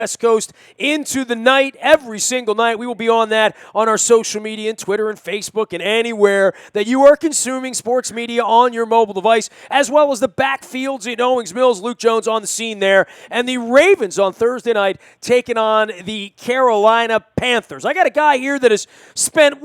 West Coast into the night, every single night. We will be on that on our social media and Twitter and Facebook and anywhere that you are consuming sports media on your mobile device, as well as the backfields in Owings Mills. Luke Jones on the scene there. And the Ravens on Thursday night taking on the Carolina Panthers. I got a guy here that has spent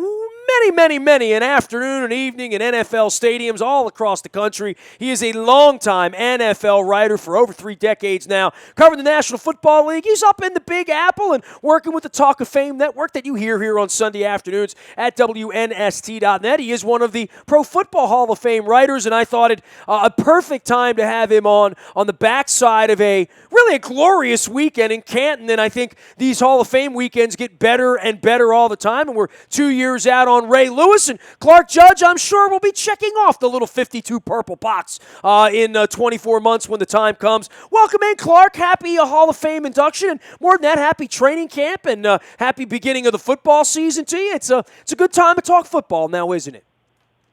many an afternoon and evening in NFL stadiums all across the country. He is a longtime NFL writer for over 3 decades now, covering the National Football League. He's up in the Big Apple and working with the Talk of Fame network that you hear here on Sunday afternoons at WNST.net. He is one of the Pro Football Hall of Fame writers, and I thought it a perfect time to have him on the backside of a glorious weekend in Canton. And I think these Hall of Fame weekends get better and better all the time, and we're 2 years out on Ray Lewis. And Clark Judge, I'm sure, will be checking off the little 52 purple box in 24 months when the time comes. Welcome in, Clark. Happy Hall of Fame induction, and more than that, happy training camp and happy beginning of the football season to you. It's a good time to talk football now, isn't it?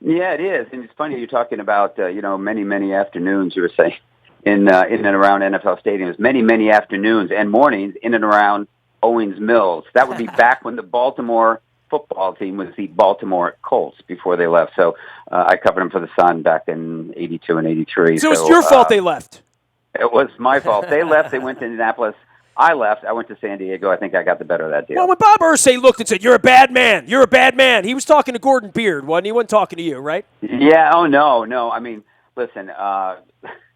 Yeah, it is. And it's funny you're talking about many afternoons, you were saying, in and around NFL stadiums, many afternoons and mornings in and around Owings Mills. That would be back when the Baltimore football team was the Baltimore Colts before they left. So I covered them for the Sun back in 82 and 83. So it's your fault they left. It was my fault. They left. They went to Indianapolis. I left. I went to San Diego. I think I got the better of that deal. Well, when Bob Irsay looked and said, "You're a bad man. You're a bad man," he was talking to Gordon Beard, wasn't he? He wasn't talking to you, right? Yeah. Oh, no. I mean, listen, I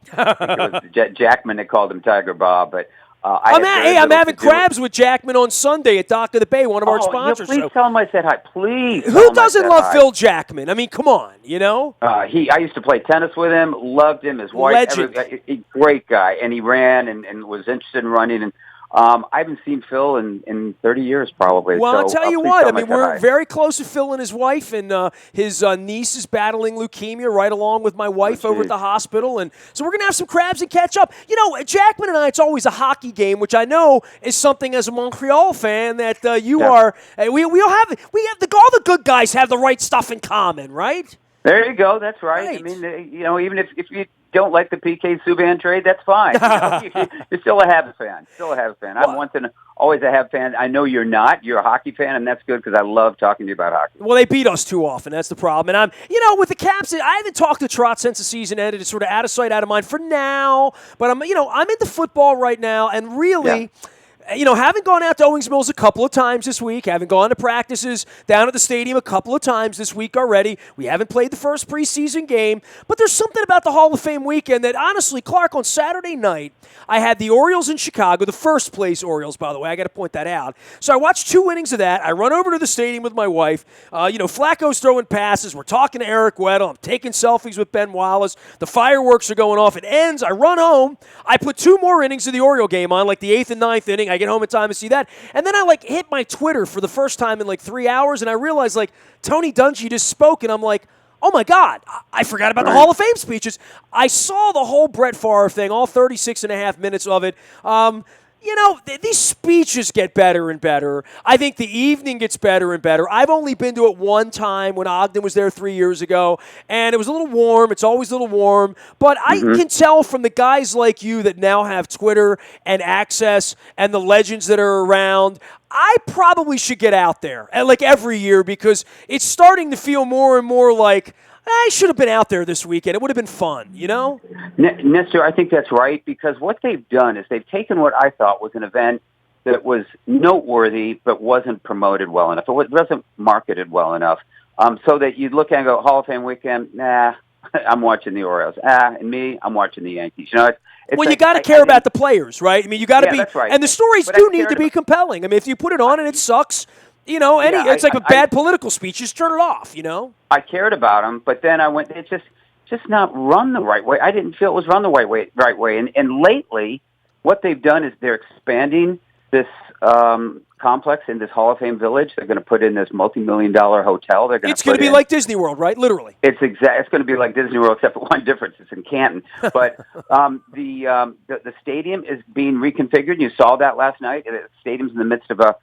think it was Jackman that called him Tiger Bob, but I'm having crabs with Jackman on Sunday at Dock of the Bay, one of our sponsors. Yeah, please tell him I said hi. Please. Who doesn't love Phil Jackman? I mean, come on, you know? I used to play tennis with him, loved him, his wife. Legend. Great guy, and he ran and was interested in running. And I haven't seen Phil in 30 years probably. Well, so, I'll tell you please what. tell I him mean, said we're hi. very close to Phil and his wife, and his niece is battling leukemia right along with my wife over at the hospital. And so we're going to have some crabs and catch up. You know, Jackman and I, it's always a hockey game, which I know is something as a Montreal fan that you are. We all have all the good guys have the right stuff in common, right? There you go. That's right. I mean, even if you don't like the PK Subban trade, that's fine. You're still a Habs fan. I'm always a Habs fan. I know you're not. You're a hockey fan, and that's good because I love talking to you about hockey. Well, they beat us too often. That's the problem. And with the Caps, I haven't talked to Trotz since the season ended. It's sort of out of sight, out of mind for now. But I'm into football right now, and really. Yeah. Haven't gone out to Owings Mills a couple of times this week. Haven't gone to practices down at the stadium a couple of times this week already. We haven't played the first preseason game. But there's something about the Hall of Fame weekend that, honestly, Clark, on Saturday night, I had the Orioles in Chicago, the first place Orioles, by the way. I got to point that out. So I watched 2 innings of that. I run over to the stadium with my wife. Flacco's throwing passes. We're talking to Eric Weddle. I'm taking selfies with Ben Wallace. The fireworks are going off. It ends. I run home. I put 2 more innings of the Oriole game on, like the 8th and 9th inning. I get home in time to see that. And then I hit my Twitter for the first time in 3 hours, and I realized Tony Dungy just spoke, and I'm like, oh my God, I forgot about the Hall of Fame speeches. I saw the whole Brett Favre thing, all 36 and a half minutes of it. These speeches get better and better. I think the evening gets better and better. I've only been to it one time when Ogden was there 3 years ago, and it was a little warm. It's always a little warm. But I can tell from the guys like you that now have Twitter and access and the legends that are around, I probably should get out there every year because it's starting to feel more and more like I should have been out there this weekend. It would have been fun, Nestor, I think that's right because what they've done is they've taken what I thought was an event that was noteworthy but wasn't promoted well enough. It wasn't marketed well enough so that you'd look at and go, Hall of Fame weekend, nah, I'm watching the Orioles. And me, I'm watching the Yankees. You got to care about the players, right? I mean, you got to be, that's right. And the stories do need to be compelling. I mean, if you put it on and it sucks, it's like a bad political speech. Just turn it off, I cared about them, but then I went, it's just not run the right way. I didn't feel it was run the right way. And lately, what they've done is they're expanding this complex in this Hall of Fame village. They're going to put in this multi-million-dollar hotel. It's going to be like Disney World, right? Literally. It's going to be like Disney World, except for one difference. It's in Canton. But the stadium is being reconfigured. You saw that last night. The stadium's in the midst of a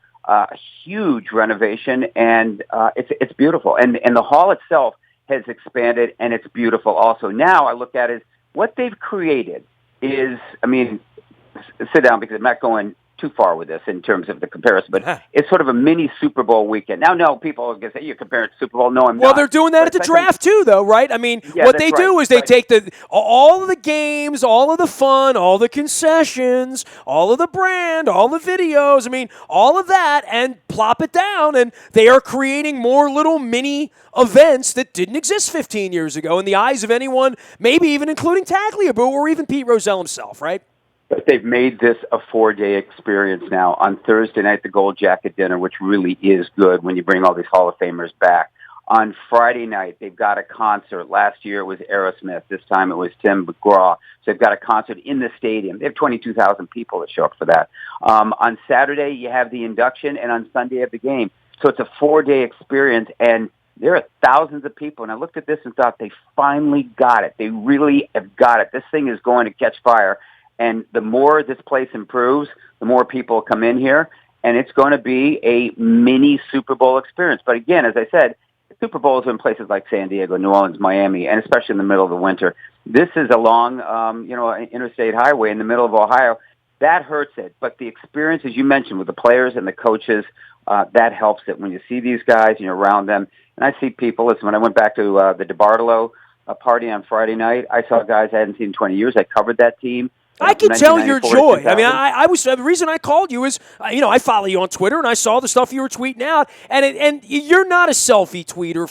huge renovation, and it's beautiful. And the hall itself has expanded, and it's beautiful also. Now I look at it, what they've created is, sit down because I'm not going too far with this in terms of the comparison, but it's sort of a mini Super Bowl weekend. Now, no, people are going to say, you're comparing it to Super Bowl. No, I'm not. Well, they're doing that at the draft too, though, right? I mean, what they do is they take all of the games, all of the fun, all the concessions, all of the brand, all the videos, I mean, all of that, and plop it down, and they are creating more little mini events that didn't exist 15 years ago in the eyes of anyone, maybe even including Tagliabue or even Pete Rozelle himself, right? But they've made this a 4-day experience now. On Thursday night, the Gold Jacket Dinner, which really is good when you bring all these Hall of Famers back. On Friday night, they've got a concert. Last year it was Aerosmith. This time it was Tim McGraw. So they've got a concert in the stadium. They have 22,000 people that show up for that. On Saturday, you have the induction, and on Sunday you have the game. So it's a 4-day experience, and there are thousands of people. And I looked at this and thought, they finally got it. They really have got it. This thing is going to catch fire. And the more this place improves, the more people come in here, and it's going to be a mini Super Bowl experience. But again, as I said, the Super Bowls are in places like San Diego, New Orleans, Miami, and especially in the middle of the winter. This is along, an interstate highway in the middle of Ohio. That hurts it. But the experience, as you mentioned, with the players and the coaches, that helps it. When you see these guys and you're around them, and I see people, listen, when I went back to the DeBartolo party on Friday night, I saw guys I hadn't seen in 20 years. I covered that team. I can tell your joy. I mean, I was the reason I called you is, I follow you on Twitter, and I saw the stuff you were tweeting out, and you're not a selfie tweeter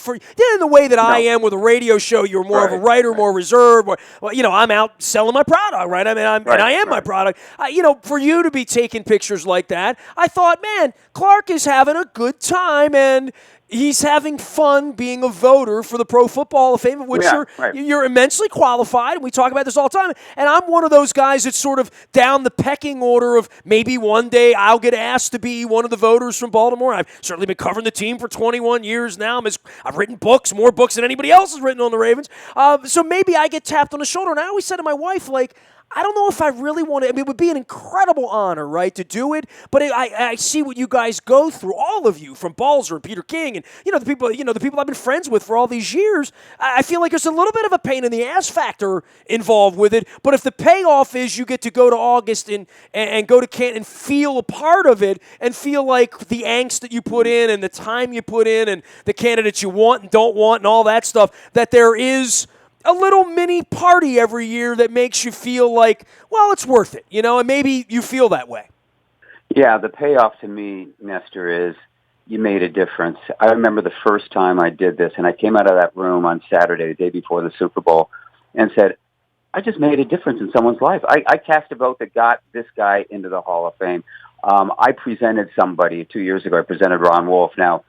in the way that I am with a radio show. You're more of a writer, more reserved. I'm out selling my product, right? I mean, I am my product. For you to be taking pictures like that, I thought, man, Clark is having a good time, and he's having fun being a voter for the Pro Football Hall of Fame, of which you're immensely qualified, and we talk about this all the time. And I'm one of those guys that's sort of down the pecking order of maybe one day I'll get asked to be one of the voters from Baltimore. I've certainly been covering the team for 21 years now. I've written books, more books than anybody else has written on the Ravens. So maybe I get tapped on the shoulder. And I always said to my wife, I don't know if I really want to. I mean, it would be an incredible honor, right, to do it. But I see what you guys go through, all of you, from Balzer and Peter King, and the people I've been friends with for all these years. I feel like there's a little bit of a pain in the ass factor involved with it. But if the payoff is you get to go to August and go to Canton and feel a part of it, and feel like the angst that you put in and the time you put in and the candidates you want and don't want and all that stuff, that there is a little mini party every year that makes you feel like, well, it's worth it, and maybe you feel that way. Yeah, the payoff to me, Nestor, is you made a difference. I remember the first time I did this, and I came out of that room on Saturday, the day before the Super Bowl, and said, I just made a difference in someone's life. I cast a vote that got this guy into the Hall of Fame. I presented somebody 2 years ago. I presented Ron Wolf. Now,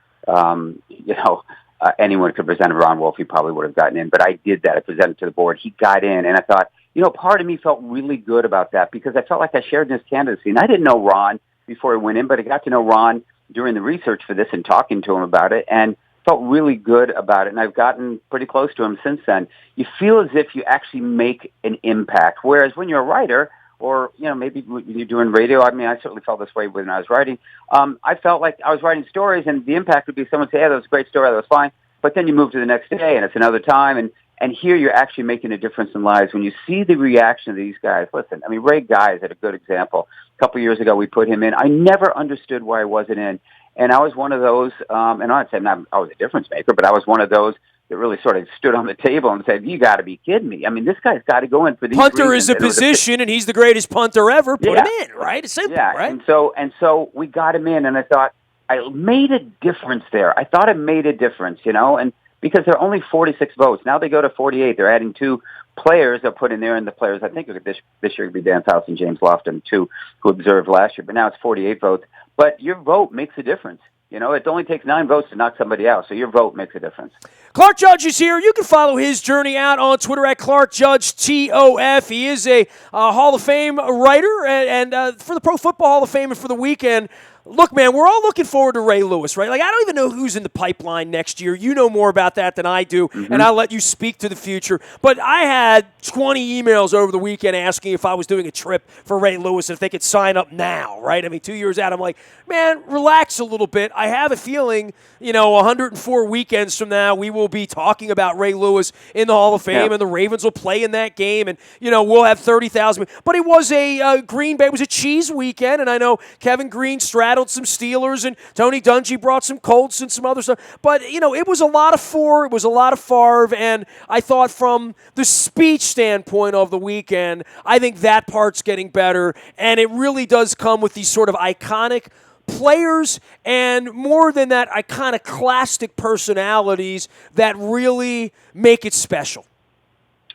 anyone could present Ron Wolf, he probably would have gotten in, but I did that. I presented to the board. He got in, and I thought, part of me felt really good about that because I felt like I shared in his candidacy. And I didn't know Ron before I went in, but I got to know Ron during the research for this and talking to him about it, and felt really good about it. And I've gotten pretty close to him since then. You feel as if you actually make an impact, whereas when you're a writer, or, maybe when you're doing radio, I mean, I certainly felt this way when I was writing. I felt like I was writing stories, and the impact would be someone say, that was a great story, that was fine. But then you move to the next day, and it's another time, and here you're actually making a difference in lives. When you see the reaction of these guys, listen, I mean, Ray Guy is a good example. A couple of years ago, we put him in. I never understood why I wasn't in. And I was one of those, and I'd say I was a difference maker, but I was one of those that really sort of stood on the table and said, you got to be kidding me. I mean, this guy's got to go in for these punter reasons. Is a position, and he's the greatest punter ever. Put him in, right? It's simple, right? And so we got him in, and I thought, I made a difference there. I thought it made a difference, and because there are only 46 votes. Now they go to 48. They're adding 2 players they'll put in there, and the players, I think this year would be Dan Fouts and James Lofton, 2 who observed last year, but now it's 48 votes. But your vote makes a difference. It only takes 9 votes to knock somebody out, so your vote makes a difference. Clark Judge is here. You can follow his journey out on Twitter at ClarkJudgeTOF. He is a Hall of Fame writer, and for the Pro Football Hall of Fame and for the weekend, Look, man, we're all looking forward to Ray Lewis, right? Like, I don't even know who's in the pipeline next year. You know more about that than I do, and I'll let you speak to the future. But I had 20 emails over the weekend asking if I was doing a trip for Ray Lewis, if they could sign up now, right? I mean, 2 years out, I'm like, man, relax a little bit. I have a feeling, 104 weekends from now, we will be talking about Ray Lewis in the Hall of Fame, and the Ravens will play in that game, and, we'll have 30,000. But it was a Green Bay, it was a cheese weekend, and I know Kevin Green straddled some Steelers, and Tony Dungy brought some Colts and some other stuff. But, it was a lot of it was a lot of Favre, and I thought from the speech standpoint of the weekend, I think that part's getting better, and it really does come with these sort of iconic players and more than that, iconoclastic personalities that really make it special.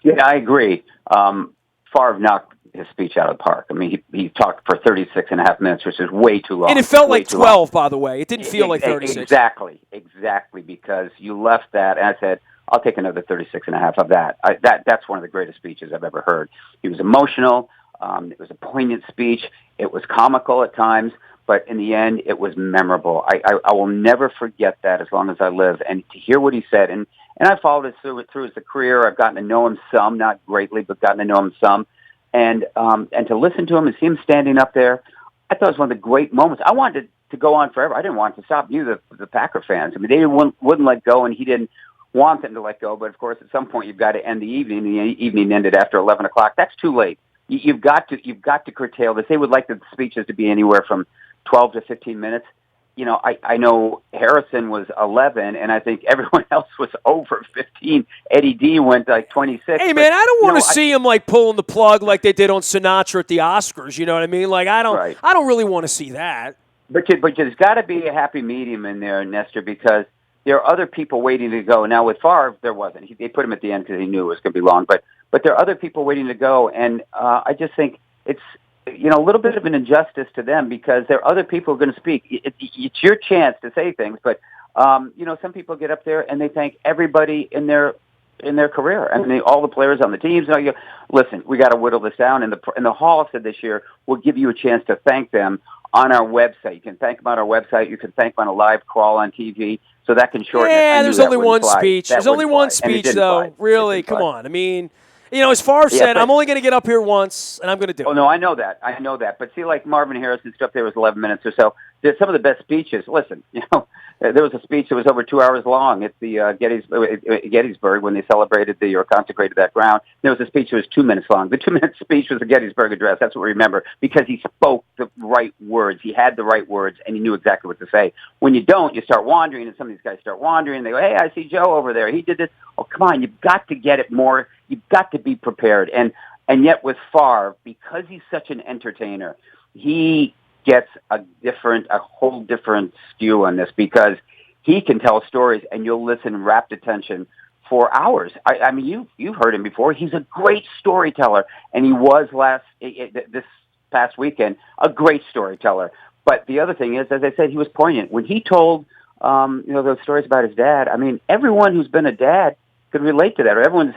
Yeah, I agree. Favre knocked his speech out of the park. I mean, he talked for 36 and a half minutes, which is way too long. And it felt like 12, by the way. It didn't feel like 36. Exactly, because you left that, and I said, I'll take another 36 and a half of that. That's one of the greatest speeches I've ever heard. He was emotional. It was a poignant speech. It was comical at times, but in the end, it was memorable. I will never forget that as long as I live. And to hear what he said, and I followed it through his career. I've gotten to know him some, not greatly, but gotten to know him some. And to listen to him and see him standing up there, I thought it was one of the great moments. I wanted to go on forever. I didn't want it to stop. You, the Packer fans, I mean, they wouldn't let go, and he didn't want them to let go. But of course, at some point, you've got to end the evening. The evening ended after 11 o'clock. That's too late. You've got to curtail this. They would like the speeches to be anywhere from 12 to 15 minutes. I know Harrison was 11, and I think everyone else was over 15. Eddie D went like 26. Hey, man, I don't want to see him like pulling the plug like they did on Sinatra at the Oscars. You know what I mean? Like I don't really want to see that. But there's got to be a happy medium in there, Nestor, because there are other people waiting to go. Now with Favre, there wasn't. They put him at the end because he knew it was going to be long. But there are other people waiting to go, and I just think it's a little bit of an injustice to them because there are other people who are going to speak. It's your chance to say things, but some people get up there and they thank everybody in their career. I mean, all the players on the teams. Listen, we got to whittle this down. And the Hall said this year, we'll give you a chance to thank them on our website. You can thank them on our website. You can thank them on a live crawl on TV. So that can shorten it. Yeah, there's only one speech. There's only one speech, though. Really, come on. I mean, as Favre said, I'm only going to get up here once, and I'm going to do it. Oh, no, I know that. But see, like Marvin Harrison's stuff there was 11 minutes or so. There's some of the best speeches. Listen, there was a speech that was over 2 hours long at the Gettysburg when they celebrated or consecrated that ground. There was a speech that was 2 minutes long. The 2-minute speech was the Gettysburg Address. That's what we remember because he spoke the right words. He had the right words, and he knew exactly what to say. When you don't, you start wandering, and some of these guys start wandering. They go, hey, I see Joe over there. He did this. Oh, come on. You've got to get it more. You've got to be prepared. And yet with Favre, because he's such an entertainer, he gets a whole different skew on this because he can tell stories and you'll listen rapt attention for hours. I mean, you've heard him before. He's a great storyteller, and he was this past weekend a great storyteller. But the other thing is, as I said, he was poignant when he told those stories about his dad. I mean, everyone who's been a dad could relate to that, or everyone's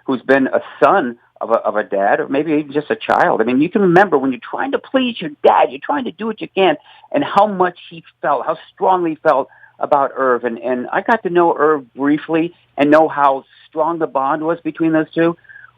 who's been a son of a dad, or maybe even just a child. I mean, you can remember when you're trying to please your dad, you're trying to do what you can, and how much he felt, how strongly he felt about Irv. And I got to know Irv briefly and know how strong the bond was between those two.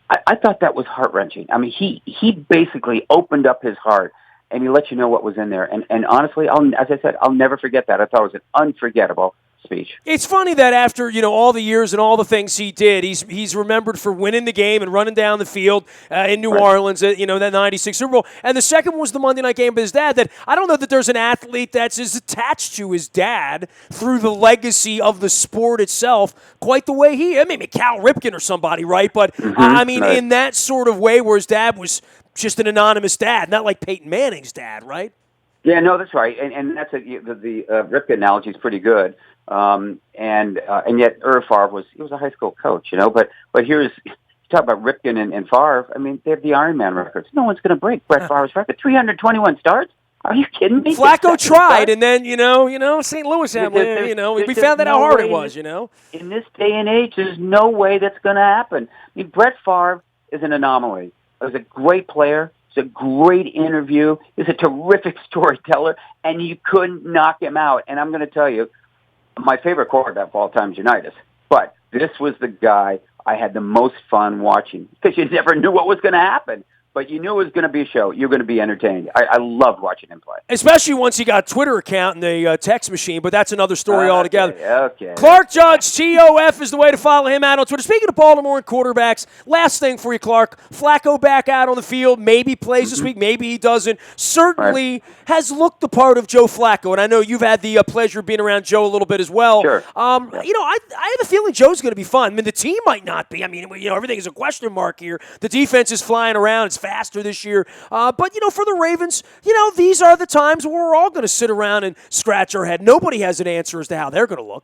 I thought that was heart-wrenching. I mean, he basically opened up his heart, and he let you know what was in there. And honestly, as I said, I'll never forget that. I thought it was an unforgettable speech. It's funny that after all the years and all the things he did, he's remembered for winning the game and running down the field in New Orleans, that '96 Super Bowl. And the second was the Monday night game with his dad. That I don't know that there's an athlete that's as attached to his dad through the legacy of the sport itself, quite the way maybe Cal Ripken or somebody, right? But in that sort of way, where his dad was just an anonymous dad, not like Peyton Manning's dad, right? Yeah, no, that's right, and that's the Ripken analogy is pretty good. And yet Irv Favre was a high school coach, But here's you talk about Ripken and Favre. I mean, they have the Ironman records. No one's going to break Brett Favre's record. 321 starts. Are you kidding me? Flacco tried, and then St. Louis had we found out how hard it was. In this day and age, there's no way that's going to happen. I mean, Brett Favre is an anomaly. He was a great player. He's a great interview. He's a terrific storyteller, and you couldn't knock him out. And I'm going to tell you, my favorite quarterback of all time is Unitas. But this was the guy I had the most fun watching because you never knew what was going to happen. But you knew it was going to be a show. You're going to be entertained. I loved watching him play. Especially once he got a Twitter account and the text machine, but that's another story altogether. Okay. Clark Judge, TOF is the way to follow him out on Twitter. Speaking of Baltimore and quarterbacks, last thing for you, Clark. Flacco back out on the field. Maybe plays this week. Maybe he doesn't. Certainly has looked the part of Joe Flacco, and I know you've had the pleasure of being around Joe a little bit as well. Sure. I have a feeling Joe's going to be fun. I mean, the team might not be. I mean, everything is a question mark here. The defense is flying around. It's faster this year. But, for the Ravens, these are the times where we're all going to sit around and scratch our head. Nobody has an answer as to how they're going to look.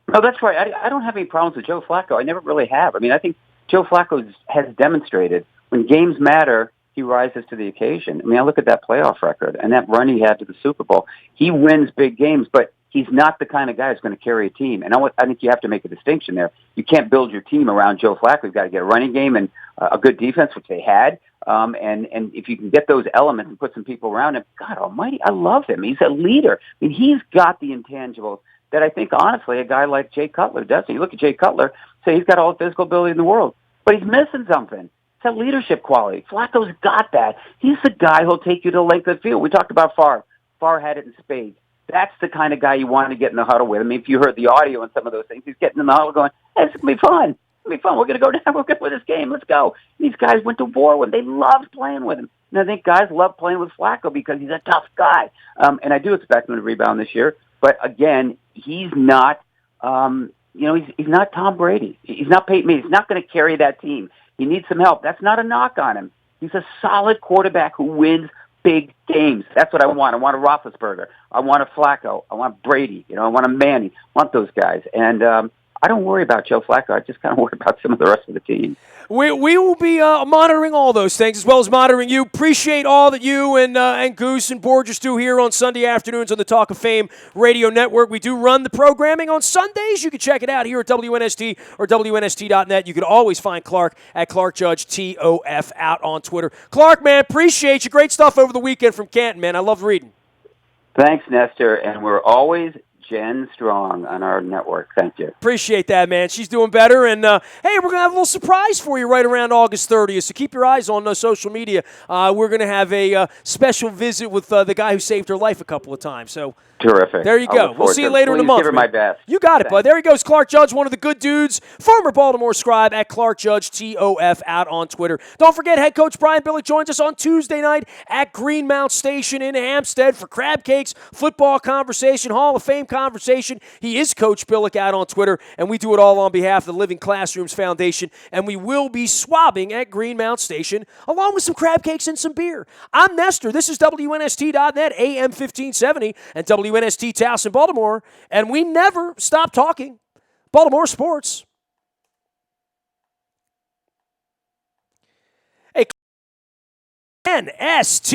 No, that's right. I don't have any problems with Joe Flacco. I never really have. I mean, I think Joe Flacco has demonstrated when games matter, he rises to the occasion. I mean, I look at that playoff record and that run he had to the Super Bowl. He wins big games, but he's not the kind of guy who's going to carry a team. And I think you have to make a distinction there. You can't build your team around Joe Flacco. You've got to get a running game and a good defense, which they had. And if you can get those elements and put some people around him, God almighty, I love him. He's a leader. I mean, he's got the intangibles that I think, honestly, a guy like Jay Cutler doesn't. You look at Jay Cutler, say he's got all the physical ability in the world, but he's missing something. It's that leadership quality. Flacco's got that. He's the guy who'll take you to the length of the field. We talked about Favre. Favre had it in spades. That's the kind of guy you want to get in the huddle with. I mean, if you heard the audio and some of those things, he's getting in the huddle going, hey, it's going to be fun. It's going to be fun. We're going to go down. We're going to win this game. Let's go. And these guys went to war with him. They loved playing with him. And I think guys love playing with Flacco because he's a tough guy. And I do expect him to rebound this year. But, again, he's not, he's not Tom Brady. He's not Peyton Manning. He's not going to carry that team. He needs some help. That's not a knock on him. He's a solid quarterback who wins big games. That's what I want. I want a Roethlisberger. I want a Flacco. I want Brady. I want a Manning. I want those guys. And I don't worry about Joe Flacco. I just kind of worry about some of the rest of the team. We will be monitoring all those things as well as monitoring you. Appreciate all that you and Goose and Borges do here on Sunday afternoons on the Talk of Fame Radio Network. We do run the programming on Sundays. You can check it out here at WNST or WNST.net. You can always find Clark at Clark Judge TOF out on Twitter. Clark, man, appreciate you. Great stuff over the weekend from Canton, man. I love reading. Thanks, Nestor. And we're always Jen Strong on our network. Thank you. Appreciate that, man. She's doing better. And, hey, we're going to have a little surprise for you right around August 30th, so keep your eyes on social media. We're going to have a special visit with the guy who saved her life a couple of times. So terrific. There you go. We'll see you later in the month. Give her my best. You got it, bud. There he goes, Clark Judge, one of the good dudes, former Baltimore scribe at Clark Judge TOF out on Twitter. Don't forget, head coach Brian Billick joins us on Tuesday night at Greenmount Station in Hampstead for crab cakes, football conversation, Hall of Fame conversation. He is Coach Billick out on Twitter, and we do it all on behalf of the Living Classrooms Foundation, and we will be swabbing at Greenmount Station along with some crab cakes and some beer. I'm Nestor. This is WNST.net, AM 1570, and WNST Towson, Baltimore, and we never stop talking Baltimore sports. Hey, WNST.